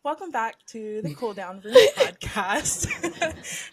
Welcome back to the Cool Down Room podcast.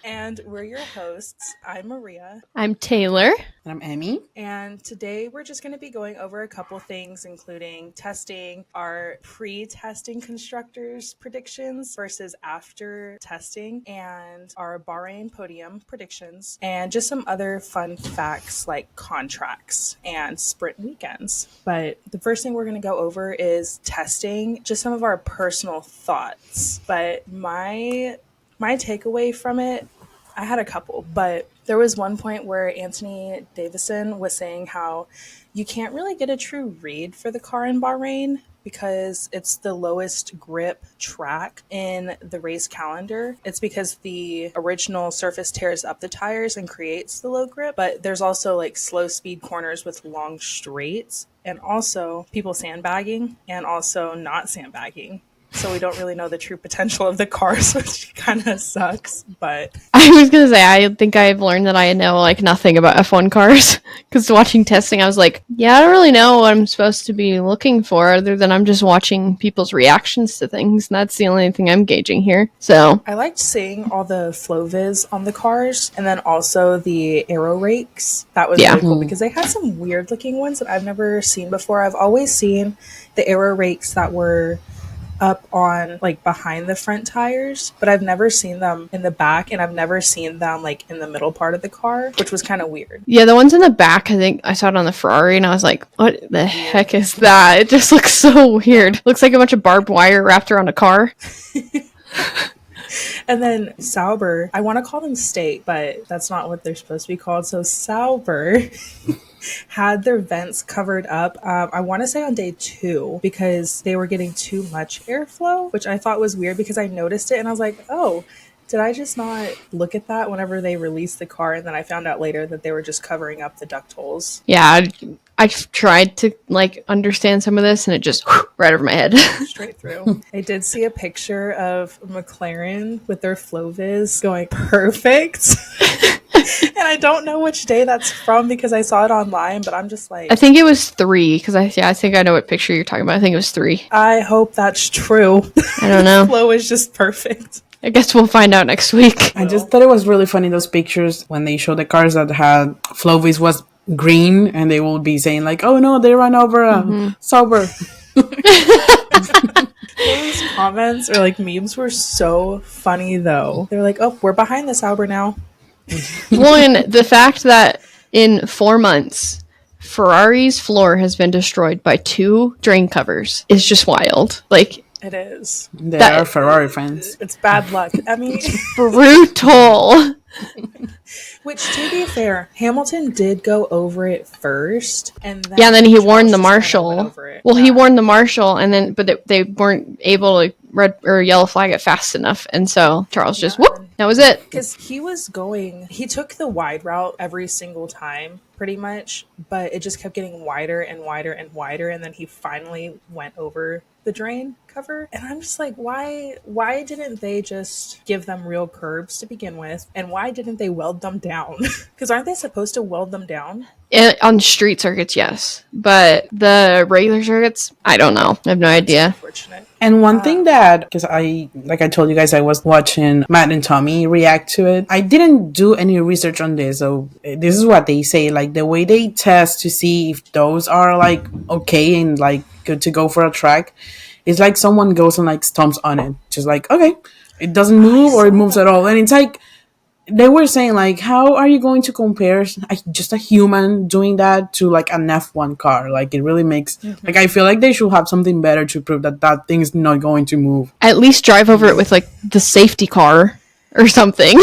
And we're your hosts. I'm Maria. I'm Taylor. And I'm Emi. And today we're just going to be going over a couple things, including testing our pre-testing constructors predictions versus after testing, and our Bahrain podium predictions, and just some other fun facts like contracts and sprint weekends. But the first thing we're going to go over is testing, just some of our personal thoughts. But my takeaway from it, I had a couple, but there was one point where Anthony Davison was saying how you can't really get a true read for the car in Bahrain because it's the lowest grip track in the race calendar. It's because the original surface tears up the tires and creates the low grip, but there's also like slow speed corners with long straights, and also people sandbagging and also not sandbagging. So we don't really know the true potential of the cars, which kind of sucks. But I was going to say, I think I've learned that I know like nothing about F1 cars. Because watching testing, I was like, yeah, I don't really know what I'm supposed to be looking for other than I'm just watching people's reactions to things. And that's the only thing I'm gauging here. So I liked seeing all the flow viz on the cars, and then also the aero rakes. That was really cool because they had some weird looking ones that I've never seen before. I've always seen the aero rakes that were up on like behind the front tires, but I've never seen them in the back, and I've never seen them like in the middle part of the car, which was kind of weird. Yeah, the ones in the back, I think I saw it on the Ferrari and I was like, what the heck is that? It just looks so weird. Looks like a bunch of barbed wire wrapped around a car. And then Sauber, I want to call them State, but that's not what they're supposed to be called. So Sauber had their vents covered up, I want to say on day 2, because they were getting too much airflow, which I thought was weird because I noticed it and I was like, oh, did I just not look at that whenever they released the car? And then I found out later that they were just covering up the duct holes. Yeah, I tried to like understand some of this and it just right over my head. Straight through. I did see a picture of McLaren with their flow viz going perfect. And I don't know which day that's from because I saw it online, but I'm just like, I think it was 3 because I think I know what picture you're talking about. I think it was 3. I hope that's true. I don't know. Flow is just perfect. I guess we'll find out next week. I just thought it was really funny, those pictures when they showed the cars that had flow viz was green, and they will be saying like, oh no, they ran over Sauber. Those comments or like memes were so funny though. They're like, oh, we're behind the Sauber now. Well, and the fact that in 4 months, Ferrari's floor has been destroyed by 2 drain covers is just wild. Like, it is. They are Ferrari fans. It's bad luck. I mean, brutal. Which, to be fair, Hamilton did go over it first, and then then he Charles warned the just marshal. kinda went over it. Well, he warned the marshal, and then but they weren't able to red or yellow flag it fast enough, and so Charles just whoop. That was it. Because he took the wide route every single time, pretty much, but it just kept getting wider and wider and wider, and then he finally went over the drain cover. And I'm just like, why didn't they just give them real curbs to begin with? And why didn't they weld them down? Because aren't they supposed to weld them down? On street circuits, yes. But the regular circuits, I don't know. I have no idea. Unfortunate. And one thing that, because I told you guys, I was watching Matt and Tommy react to it. I didn't do any research on this, so this is what they say. Like, the way they test to see if those are, like, okay and, like, good to go for a track, it's like someone goes and, like, stomps on it. Just like, okay, it doesn't move or it moves at all. And it's like, they were saying, like, how are you going to compare just a human doing that to, like, an F1 car? Like, it really makes... Like, I feel like they should have something better to prove that that thing is not going to move. At least drive over it with, like, the safety car or something.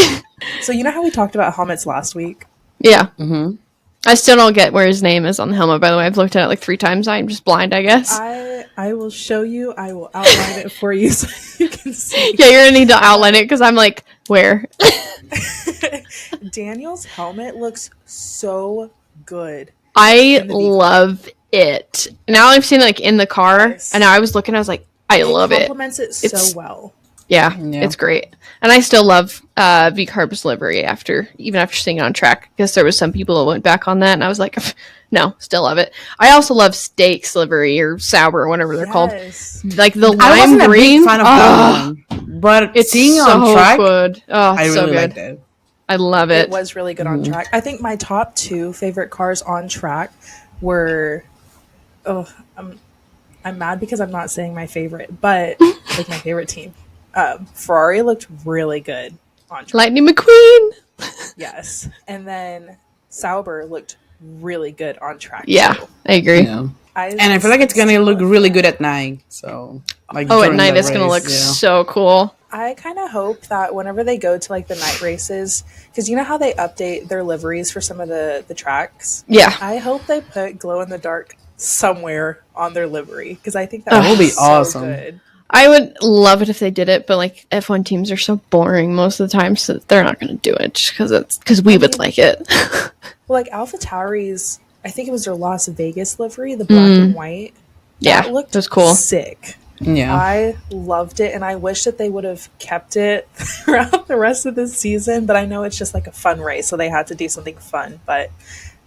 So, you know how we talked about helmets last week? Yeah. Mm-hmm. I still don't get where his name is on the helmet, by the way. I've looked at it like 3 times. I'm just blind, I guess. I will show you. I will outline it for you so you can see. Yeah, you're going to need to outline it because I'm like, where? Daniel's helmet looks so good. I love it. Now I've seen it like in the car, and I was looking, I was like, I love it. It complements it so well. Yeah, Yeah. it's great. And I still love V-Carb's livery even after seeing it on track. I guess there was some people that went back on that, and I was like, no, still love it. I also love Steak's livery or Sauber or whatever they're called. Yes. Like the I lime wasn't green. a big fan of that one, but It's seeing it so on track, good. Oh, it's I so really good. liked it. I love It it. was really good on track. I think my top 2 favorite cars on track were, I'm mad because I'm not saying my favorite, but like my favorite team. Ferrari looked really good on track. Lightning McQueen. Yes. And then Sauber looked really good on track Yeah, too. I agree. Yeah. And I feel like it's gonna still look a really fan. good at night. So like Oh, at during night the it's going to look race, yeah. so cool. I kind of hope that whenever they go to like the night races, because you know how they update their liveries for some of the tracks? Yeah. I hope they put glow in the dark somewhere on their livery because I think That would would be so awesome. good. I would love it if they did it, but like F1 teams are so boring most of the time, so they're not going to do it just because we would like it. Well, like AlphaTauri's, I think it was their Las Vegas livery, the black and white. Yeah, That looked it was cool. sick. Yeah. I loved it, and I wish that they would have kept it throughout the rest of the season, but I know it's just like a fun race, so they had to do something fun, but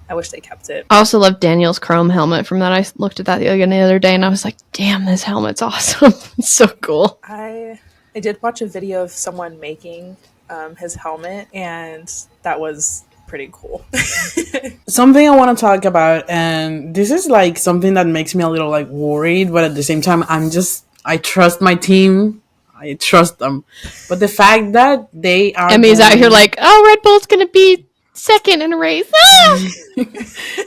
I wish they kept it. I also love Daniel's chrome helmet from that. I looked at that the other day, and I was like, damn, this helmet's awesome. It's so cool. I did watch a video of someone making his helmet, and that was pretty cool. Something I want to talk about, and this is like something that makes me a little like worried, but at the same time, I trust my team. I trust them. But the fact that they are Emmy's out here like, oh, Red Bull's going to be second in a race. Ah!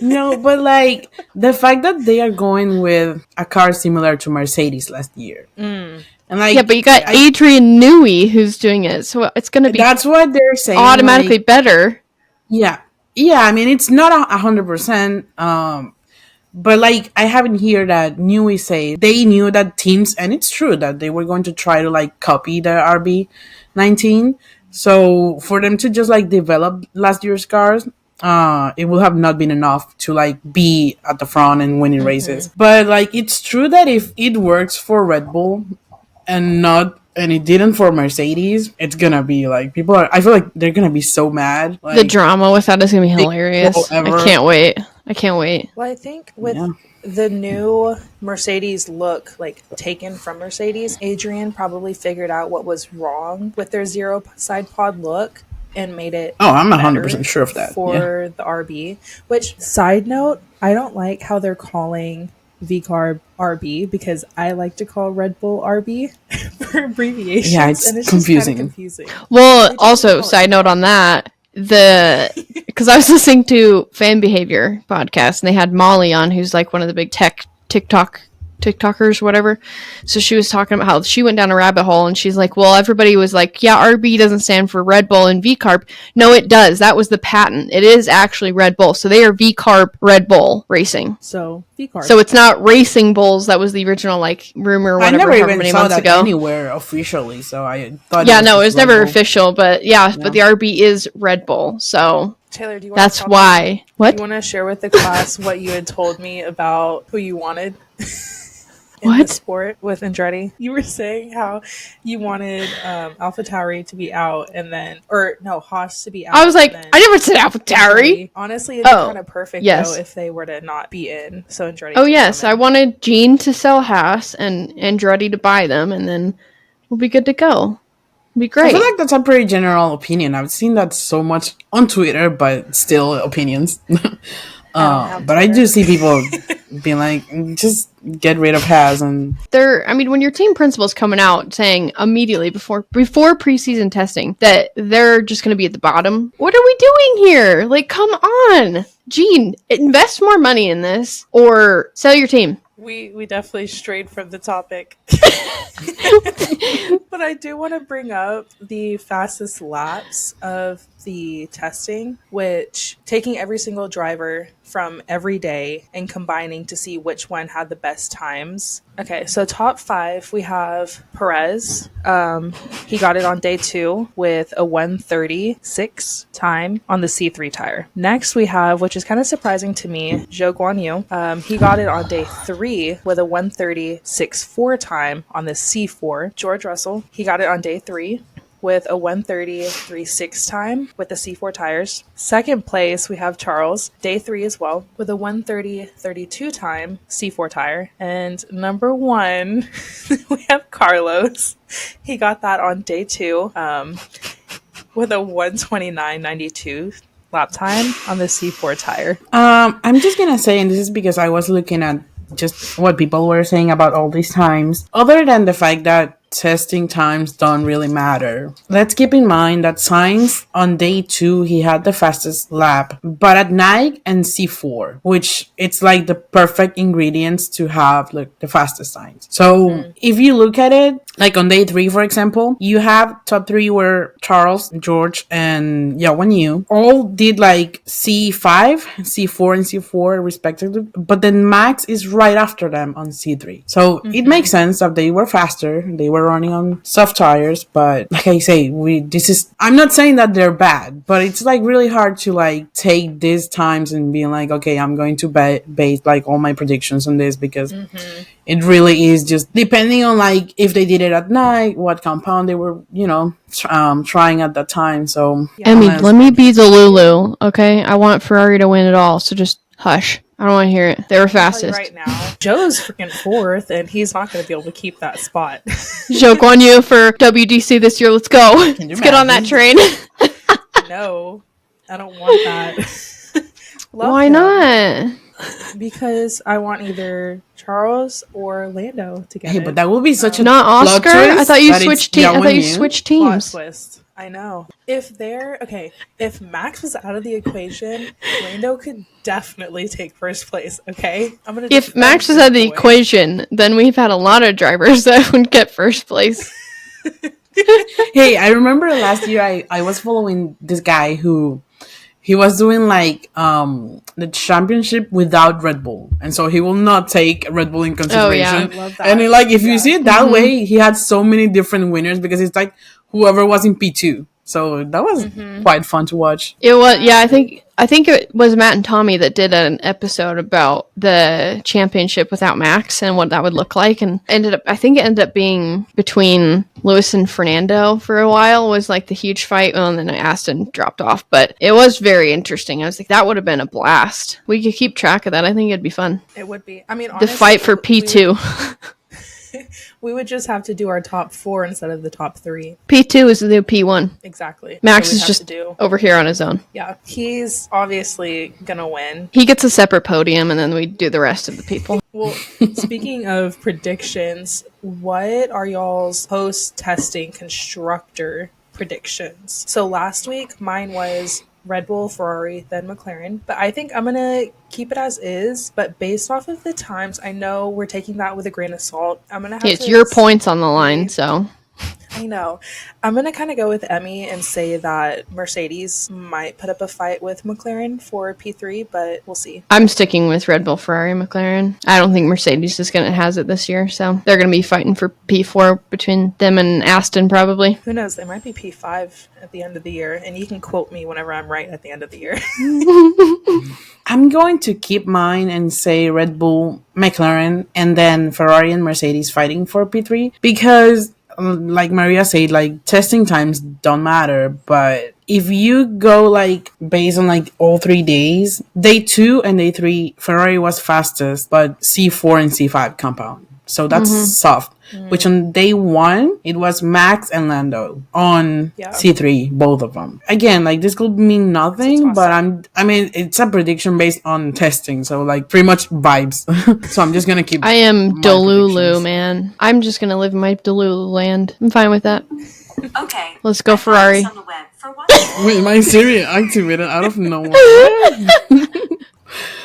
No, but like the fact that they are going with a car similar to Mercedes last year. And like, Yeah, but you got Adrian Newey who's doing it, so it's going to be that's what they're saying. automatically like, better. Yeah. I mean, it's not 100%. But like, I haven't heard that Newey say they knew that teams, and it's true that they were going to try to like copy the RB19. So for them to just like develop last year's cars, it will have not been enough to like be at the front and winning races. But like, it's true that if it works for Red Bull and it didn't for Mercedes, it's gonna be like I feel like they're gonna be so mad. Like, The drama with that is going to be hilarious. I can't wait. Well, I think with the new Mercedes look, like taken from Mercedes, Adrian probably figured out what was wrong with their zero side pod look and made it. Oh, I'm 100% sure of that. For the RB. Which, side note, I don't like how they're calling V-Carb RB because I like to call Red Bull RB for abbreviations. Yeah, it's and it's confusing. Just kind of confusing. Well, also, side note on that, because I was listening to Fan Behavior podcast, and they had Molly on, who's like one of the big TikTokers, whatever. So she was talking about how she went down a rabbit hole, and she's like, well, everybody was like, yeah, RB doesn't stand for Red Bull and V-Carb. No, it does. That was the patent. It is actually Red Bull. So they are V-Carb Red Bull Racing. So V-Carb. So it's not Racing Bulls. That was the original like rumor or whatever. I never however even many saw months that ago. anywhere officially, so I thought. Yeah, no, it was Red never Bull. official, but but the RB is Red Bull. So Taylor, do you want that's why. What? You want to share with the class what you had told me about who you wanted in What? the sport with Andretti? You were saying how you wanted AlphaTauri to be out Haas to be out. I was like, and then I never said AlphaTauri. Honestly, it'd be kind of perfect yes. though if they were to not be in. So Andretti. Oh yes, I wanted Gene to sell Haas and Andretti to buy them, and then we'll be good to go. It'll be great. I feel like that's a pretty general opinion. I've seen that so much on Twitter, but still opinions. But I do see people being like, just get rid of Haas and when your team principal's coming out saying immediately before preseason testing that they're just going to be at the bottom, what are we doing here? Like, come on, Gene, invest more money in this or sell your team. We definitely strayed from the topic. But I do want to bring up the fastest laps of the testing, which taking every single driver from every day and combining to see which one had the best times. Okay, so top 5, we have Perez. He got it on day 2 with a 1:36 time on the C3 tire. Next we have, which is kind of surprising to me, Zhou Guanyu. He got it on day 3 3 with a 1:30.64 time on the C4. George Russell, he got it on day 3 with a 1:30.36 time with the C4 tires. Second place, we have Charles, day 3 as well, with a 1:30.32 time C4 tire. And number 1, we have Carlos. He got that on day 2 with a 1:29.92 lap time on the C4 tire. I'm just gonna say, and this is because I was looking at just what people were saying about all these times, other than the fact that testing times don't really matter. Let's keep in mind that Sainz on day 2 he had the fastest lap, but at night and C4, which it's like the perfect ingredients to have like the fastest times. So if you look at it, like on day 3, for example, you have top 3 were Charles, George, and Wen Yu. All did like C5, C4, and C4 respectively, but then Max is right after them on C3. So it makes sense that they were faster. They were running on soft tires, but like I say, I'm not saying that they're bad, but it's like really hard to like take these times and be like, okay, I'm going to base like all my predictions on this, because it really is just depending on like if they did it at night, what compound they were, trying at that time. So Emmy, let me be the Lulu, okay? I want Ferrari to win it all, so just hush. I don't want to hear it. They were fastest. Right now, Joe's freaking 4th, and he's not going to be able to keep that spot. Joke on you for WDC this year. Let's go. Let's get on that train. No, I don't want that. Why not? Because I want either Charles or Lando to get hey, it. but that would be such a Not Oscar. plot twist I thought you that switched it's teams. I thought you Yu. switched Plot teams. twist. I know. If Max was out of the equation, Lando could definitely take first place. Okay, If Max was out of the equation, then we've had a lot of drivers that would get first place. Hey, I remember last year I was following this guy who he was doing like the championship without Red Bull, and so he will not take Red Bull in consideration. I love that. And if you see it that way, he had so many different winners because it's like whoever was in P2. So that was quite fun to watch. It was, yeah. I think it was Matt and Tommy that did an episode about the championship without Max and what that would look like, and I think it ended up being between Lewis and Fernando for a while. Was like the huge fight, and then Aston dropped off. But it was very interesting. I was like, that would have been a blast. We could keep track of that. I think it'd be fun. It would be. I mean, The honestly, fight for P2. we would just have to do our top 4 instead of the top 3. P2 is the new P1. Exactly. Max So we'd is have just to do. over here on his own. Yeah, he's obviously gonna win. He gets a separate podium, and then we do the rest of the people. Well, speaking of predictions, what are y'all's post-testing constructor predictions? So last week, mine was Red Bull, Ferrari, then McLaren. But I think I'm going to keep it as is. But based off of the times, I know we're taking that with a grain of salt. I'm going to have It's your points on the line, so... I know. I'm going to kind of go with Emmy and say that Mercedes might put up a fight with McLaren for P3, but we'll see. I'm sticking with Red Bull, Ferrari, McLaren. I don't think Mercedes is going to has it this year, so they're going to be fighting for P4 between them and Aston, probably. Who knows? They might be P5 at the end of the year, and you can quote me whenever I'm right at the end of the year. I'm going to keep mine and say Red Bull, McLaren, and then Ferrari and Mercedes fighting for P3, because like Maria said, like testing times don't matter, but if you go like based on like all 3 days, day 2 and day 3, Ferrari was fastest, but C4 and C5 compound. So that's soft. Which on day 1, it was Max and Lando on C3, both of them. Again, like this could mean nothing, but I mean, it's a prediction based on testing. So like pretty much vibes. So I'm just going to keep. I am Delulu, man. I'm just going to live in my Delulu land. I'm fine with that. Okay. Let's go Ferrari. On the web for one. Wait, my Siri activated out of nowhere.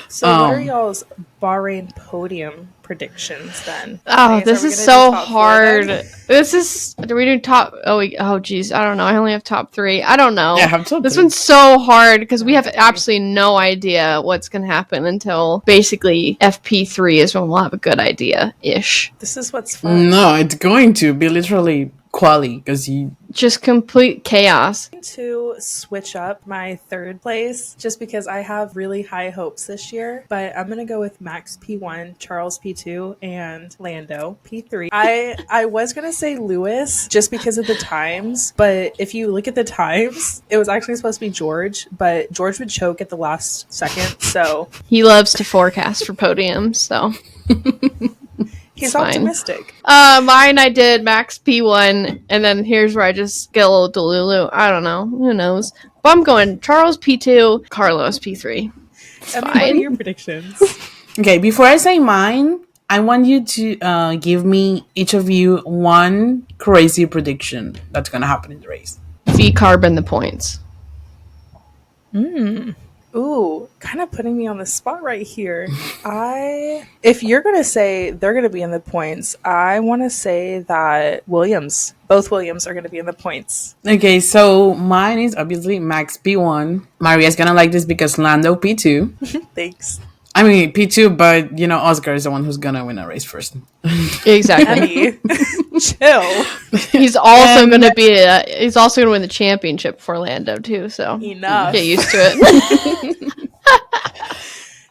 So what are y'all's Bahrain podium predictions then? Oh, Okay, this are we is gonna so do top 4 hard. then? Do we do top? Oh, geez. I don't know. I only have top 3. I don't know. Yeah, I have top This 3. one's so hard because we have absolutely no idea what's going to happen until basically FP3 is when we'll have a good idea-ish. This is what's fun. No, it's going to be literally quali because you. Just complete chaos. To switch up my third place just because I have really high hopes this year, but I'm gonna go with Max P1, Charles P2, and Lando P3. I was gonna say Lewis just because of the times, but if you look at the times, it was actually supposed to be George, but George would choke at the last second, so He loves to forecast for podiums, so he's fine. optimistic. Mine I did Max P1, and then here's where I just get a little delulu. I don't know. Who knows? But I'm going Charles P2, Carlos P3. It's What are fine. your predictions? Okay, before I say mine, I want you to give me, each of you, one crazy prediction that's going to happen in the race. V carbon the points. Ooh, kind of putting me on the spot right here. If you're going to say they're going to be in the points, I want to say that both Williams are going to be in the points. Okay, so mine is obviously Max P1. Maria's going to like this because Lando P2. Thanks. I mean, P2, but, Oscar is the one who's going to win a race first. Exactly. Emmy, chill. He's also going to be he's also going to win the championship for Lando too, so Enough. get used to it.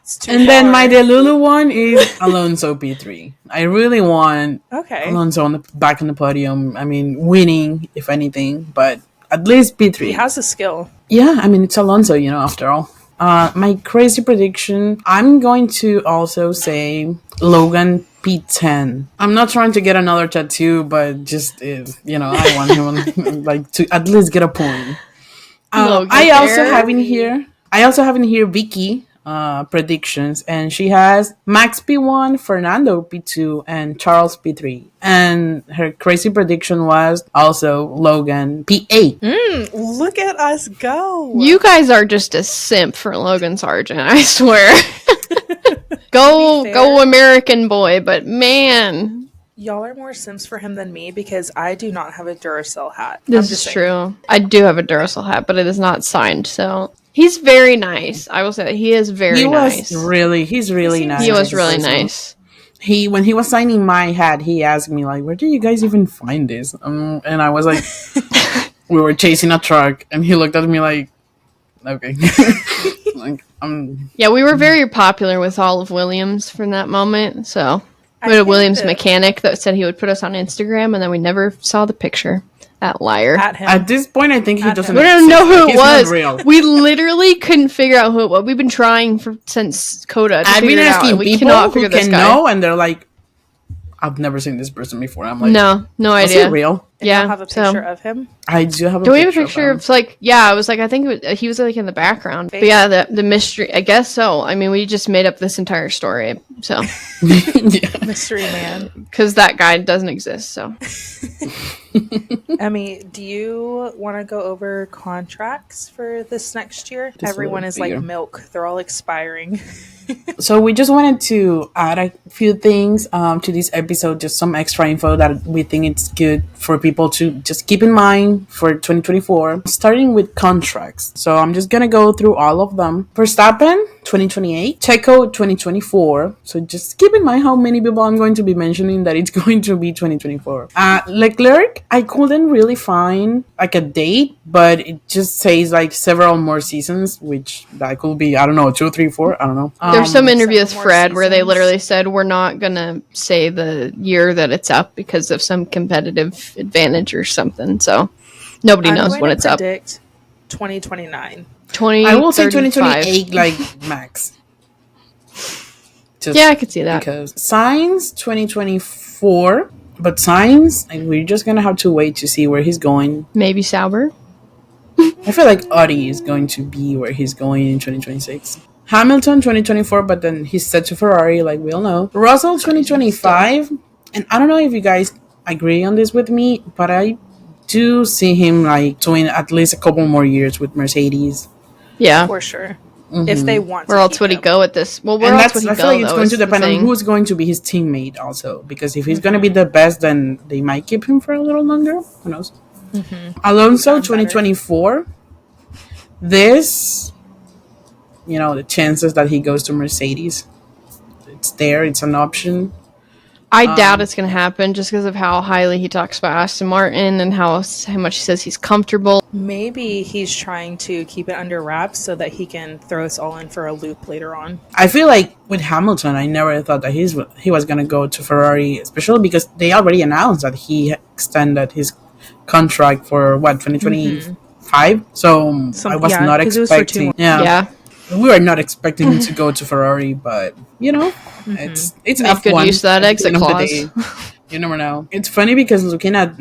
It's too And then my hard. Delulu one is Alonso P3. I really want Okay. Alonso back on the podium. I mean, winning, if anything, but at least P3. He has a skill. Yeah, I mean, it's Alonso, after all. My crazy prediction, I'm going to also say Logan P10. I'm not trying to get another tattoo, but just, I want him to at least get a point. I also have in here Vicky predictions, and she has Max P1, Fernando P2, and Charles P3. And her crazy prediction was also Logan P8. Look at us go. You guys are just a simp for Logan Sargent, I swear. Go American boy, but man, Y'all are more Sims for him than me because I do not have a Duracell hat. this is true. I do have a Duracell hat, but it is not signed, so he's very nice. I will say that he is very nice. He's really nice. He was really Also, nice. when he was signing my hat, he asked me like, "Where did you guys even find this?" And I was like, "We were chasing a truck," and he looked at me like, "Okay." Yeah, we were very popular with all of Williams from that moment, so we had a Williams mechanic that said he would put us on Instagram, and then we never saw the picture. That liar. At him. At this point, I think he doesn't. We don't know who it He's not was. real. We literally couldn't figure out who it was. We've been trying since Coda. I've been asking we people cannot who figure this can guy. know, and they're like, "I've never seen this person before." I'm like, No "Is idea. he real?" And Yeah, y'all have a picture of him. I do have a do we picture. have a picture of him. of like? Yeah, I was like, I think he was like in the background. But yeah, the mystery. I guess so. I mean, we just made up this entire story, so Mystery man. because that guy doesn't exist. So Emmy, do you want to go over contracts for this next year? This Everyone will is be like your- milk. They're all expiring. So we just wanted to add a few things to this episode, just some extra info that we think it's good for people to just keep in mind for 2024, starting with contracts. So I'm just going to go through all of them. Verstappen, 2028. Checo, 2024. So just keep in mind how many people I'm going to be mentioning that it's going to be 2024. Leclerc, I couldn't really find like a date, but it just says like several more seasons, which that could be, I don't know, 2, 3, 4, I don't know. there's some interview with several more Fred where they seasons. literally said we're not gonna say the year that it's up because of some competitive advantage or something. So nobody I'm knows going when to it's up. predict 2029. 20. I will say 2028, like max. Just Yeah, I could see that. because Sainz 2024, but Sainz, like, we're just gonna have to wait to see where he's going. Maybe Sauber. I feel like Audi is going to be where he's going in 2026. Hamilton 2024, but then he's set to Ferrari, like we all know. Russell 2025, and I don't know if you guys agree on this with me, but I do see him like doing at least a couple more years with Mercedes. Yeah. For sure. If they want to. Where else keep would he him. go at this? Well, where And else that's, would he I go? feel like it's though, going is to the depend on thing. who's going to be his teammate also. Because if he's going to be the best, then they might keep him for a little longer. Who knows? Alonso 2024. This, the chances that he goes to Mercedes, it's there. It's an option. I doubt it's going to happen just because of how highly he talks about Aston Martin and how much he says he's comfortable. Maybe he's trying to keep it under wraps so that he can throw us all in for a loop later on. I feel like with Hamilton, I never thought that he was going to go to Ferrari, especially because they already announced that he extended his contract for 2025. So I was not expecting. Yeah. We were not expecting him to go to Ferrari, but it's Make F1. good use of that exit clause. You never know. It's funny because looking at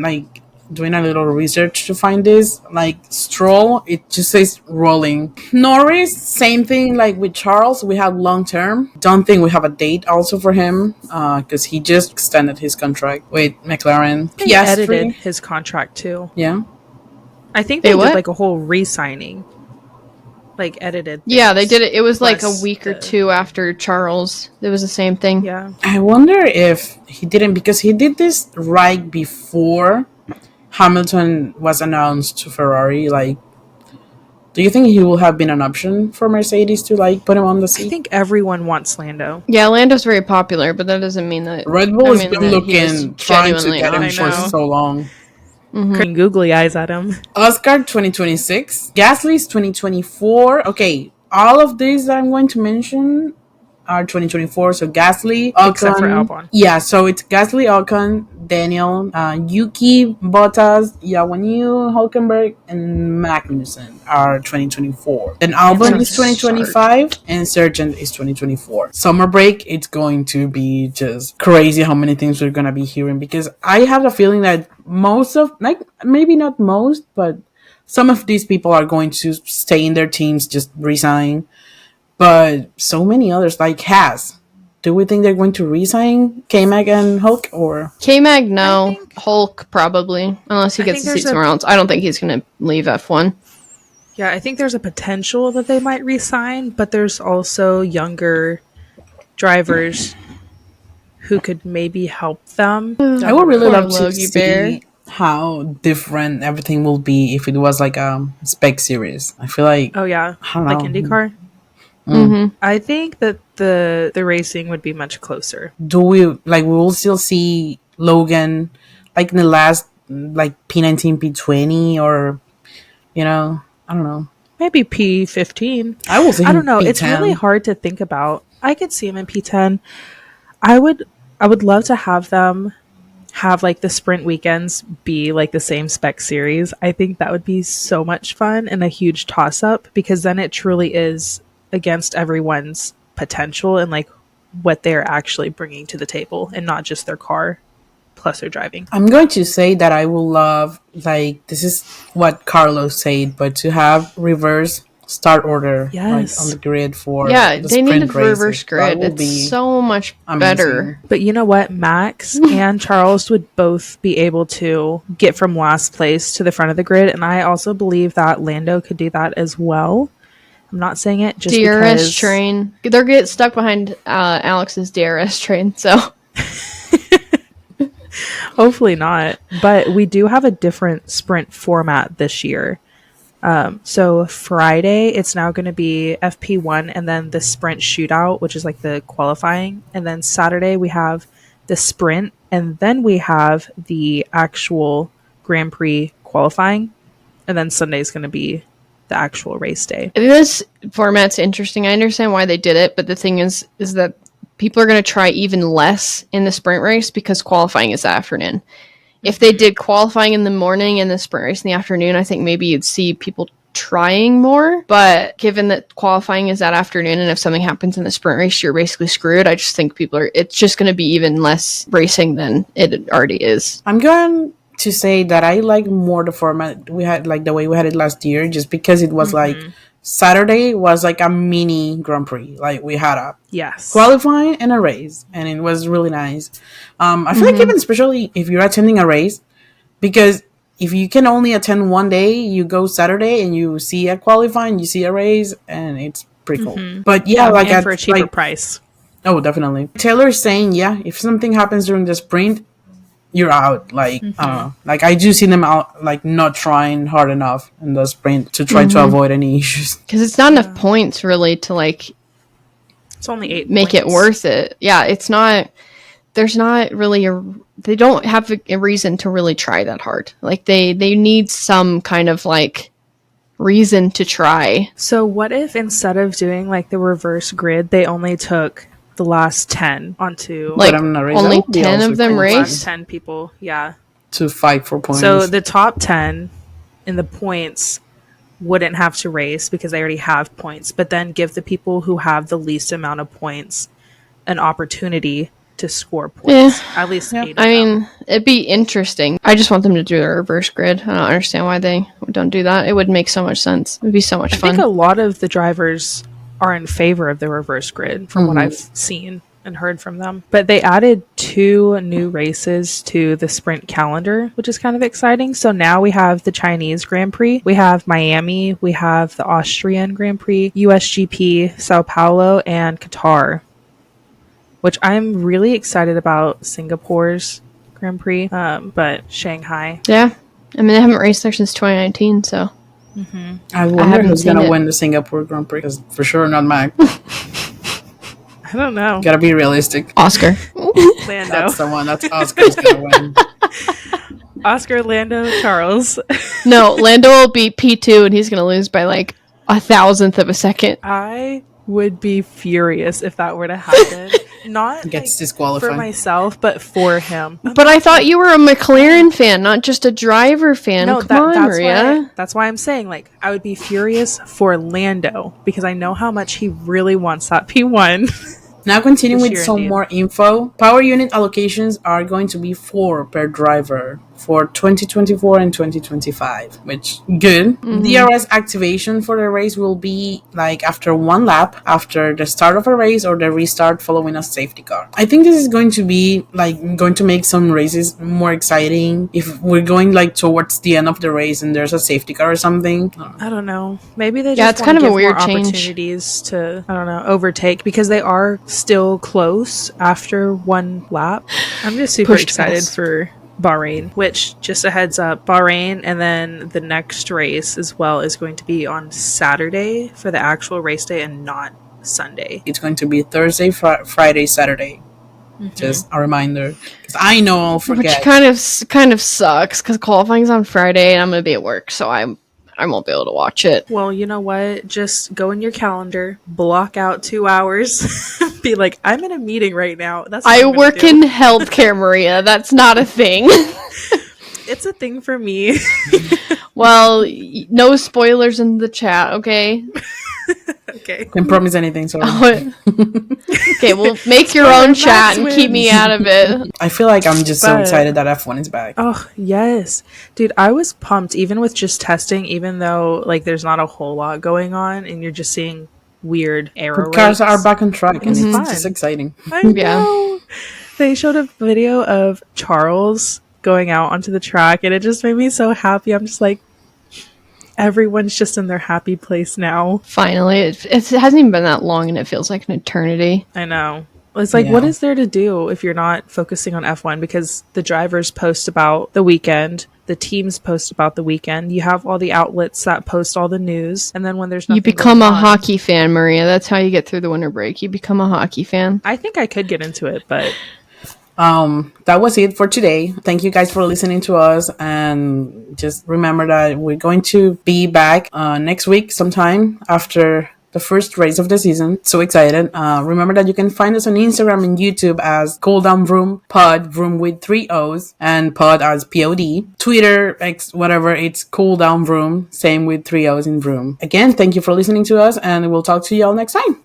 doing a little research to find this, Stroll, it just says rolling. Norris, same thing. Like with Charles, we have long term. Don't think we have a date also for him because he just extended his contract with McLaren. He edited his contract too. Yeah, I think they did like a whole re-signing. Like edited things. Yeah, they did it. It was like a week or two after Charles. It was the same thing. Yeah. I wonder if he didn't, because he did this right before Hamilton was announced to Ferrari. Like, do you think he will have been an option for Mercedes to put him on the seat? I think everyone wants Lando. Yeah, Lando's very popular, but that doesn't mean that Red Bull has been trying to get him for so long. Mm-hmm. Googly eyes at him. Oscar 2026, Gasly's 2024. Okay, all of these that I'm going to mention are 2024. So Gasly, Ocon, except for Albon. Yeah, so it's Gasly, Ocon, Daniel, Yuki, Bottas, Yawanyu, Hulkenberg, and Magnussen are 2024. Then Albon is 2025, and Sargent is 2024. Summer break, it's going to be just crazy how many things we're gonna be hearing, because I have a feeling that most of, maybe not most, but some of these people are going to stay in their teams, just resign. But so many others, like Haas. Do we think they're going to resign K-Mag and Hulk, or K-Mag? No, Hulk probably, unless he gets to seat somewhere else. I don't think he's going to leave F1. Yeah, I think there's a potential that they might resign, but there's also younger drivers who could maybe help them. I would really love to see how different everything will be if it was like a spec series. I feel like like IndyCar. Mm-hmm. I think that the racing would be much closer. Do we we will still see Logan in the last P19, P20, or I don't know, maybe P15. I will see. I don't know. P10. It's really hard to think about. I could see him in P10. I would love to have them have the sprint weekends be the same spec series. I think that would be so much fun and a huge toss up, because then it truly is against everyone's potential and what they're actually bringing to the table, and not just their car plus their driving. I'm going to say that I will love, this is what Carlos said, but to have reverse start order on the grid for the they need a reverse grid. It's so much better. But you know what? Max and Charles would both be able to get from last place to the front of the grid, and I also believe that Lando could do that as well. I'm not saying it just DRS because train. They'll get stuck behind Alex's DRS train, so hopefully not. But we do have a different sprint format this year. So Friday, it's now going to be FP1 and then the sprint shootout, which is the qualifying. And then Saturday, we have the sprint, and then we have the actual Grand Prix qualifying. And then Sunday is going to be the actual race day. This format's interesting. I understand why they did it, but the thing is that people are going to try even less in the sprint race because qualifying is the afternoon. If they did qualifying in the morning and the sprint race in the afternoon, I think maybe you'd see people trying more. But given that qualifying is that afternoon, and if something happens in the sprint race, you're basically screwed. I just think it's just going to be even less racing than it already is. I'm going to say that I like more the format we had, the way we had it last year, just because it was Saturday was a mini Grand Prix. We had a qualifying and a race, and it was really nice. I feel even especially if you're attending a race, because if you can only attend one day, you go Saturday and you see a qualifying, you see a race, and it's pretty cool. But and for a cheaper price. Oh, definitely. Taylor is saying, if something happens during the sprint, you're out. I don't know. I do see them out, not trying hard enough in the sprint to try to avoid any issues. Because it's not enough points, really, to, it's only 8 make points. it worth it. Yeah, it's not. there's not really they don't have a reason to really try that hard. Like they need some kind of like reason to try. So what if instead of doing like the reverse grid, they only took the last 10 onto Like I'm not only That would be 10 also of them cool. the last race? 10 people? Yeah. To fight for points. So the top 10 in the points wouldn't have to race because they already have points, but then give the people who have the least amount of points an opportunity to score points. At least 8 of I them. mean, it'd be interesting. I just want them to do the reverse grid. I don't understand why they don't do that. It would make so much sense. It would be so much I fun. think a lot of the drivers are in favor of the reverse grid from what I've seen and heard from them. But they added 2 new races to the sprint calendar, which is kind of exciting. So now we have the Chinese Grand Prix, we have Miami, we have the Austrian Grand Prix, USGP, Sao Paulo, and Qatar, which I'm really excited about Singapore's Grand Prix, but Shanghai. Yeah. I mean, they haven't raced there since 2019, so. I wonder haven't who's seen gonna it. win the Singapore Grand Prix. Because for sure, not Mac. I don't know. Gotta be realistic. Oscar. Lando. That's the one. That's Oscar's gonna win. Oscar, Lando, Charles. No, Lando will beat P2 and he's going to lose by like 1,000th of a second. I would be furious if that were to happen. Not Gets like, disqualified. for myself, but for him. But I thought you were a McLaren fan, not just a driver fan. No, Come on, Maria. that's why I'm saying, like, I would be furious for Lando because I know how much he really wants that P1. Now continuing This with year, some indeed. more info. Power unit allocations are going to be 4 per driver for 2024 and 2025, which good. DRS activation for the race will be like after 1 lap after the start of a race or the restart following a safety car. I think this is going to be like going to make some races more exciting if we're going like towards the end of the race and there's a safety car or something. I don't know. Maybe they Yeah, just it's want kind to of a give weird more change. opportunities to, I don't know, overtake because they are still close after 1 lap. I'm just super Pushed excited past. for Bahrain, which, just a heads up, Bahrain and then the next race as well is going to be on Saturday for the actual race day and not Sunday. It's going to be Thursday, Friday, Saturday. Just a reminder, because I know I'll forget. Which kind of sucks because qualifying's on Friday and I'm going to be at work, so I won't be able to watch it. Well, you know what? Just go in your calendar, block out 2 hours, be like, I'm in a meeting right now. That's what I I'm gonna work do. in healthcare, Maria. That's not a thing. It's a thing for me. Well, no spoilers in the chat, okay? Okay. Can't promise anything, sorry. Okay, well, make your own chat and keep me out of it. I feel like I'm just so But- excited that F1 is back. Oh, yes. Dude, I was pumped even with just testing, even though like there's not a whole lot going on and you're just seeing weird arrow But cars rates. are back on track, and It's it's fun. just exciting. I Yeah. know. They showed a video of Charles going out onto the track and it just made me so happy. I'm just like, everyone's just in their happy place now. Finally, it hasn't even been that long and it feels like an eternity. I know. It's like, what Yeah. is there to do if you're not focusing on F1? Because the drivers post about the weekend, the teams post about the weekend. You have all the outlets that post all the news, and then when there's nothing You become going a on- hockey fan, Maria. That's how you get through the winter break. You become a hockey fan. I think I could get into it, but That was it for today. Thank you guys for listening to us, and just remember that we're going to be back next week sometime after the first race of the season. So excited. Remember that you can find us on Instagram and YouTube as Cool Down Vroom Pod, Vroom with 3 O's, and Pod as POD. Twitter, X, whatever, it's Cool Down Vroom, same with 3 O's in Vroom. Again, thank you for listening to us, and we'll talk to you all next time.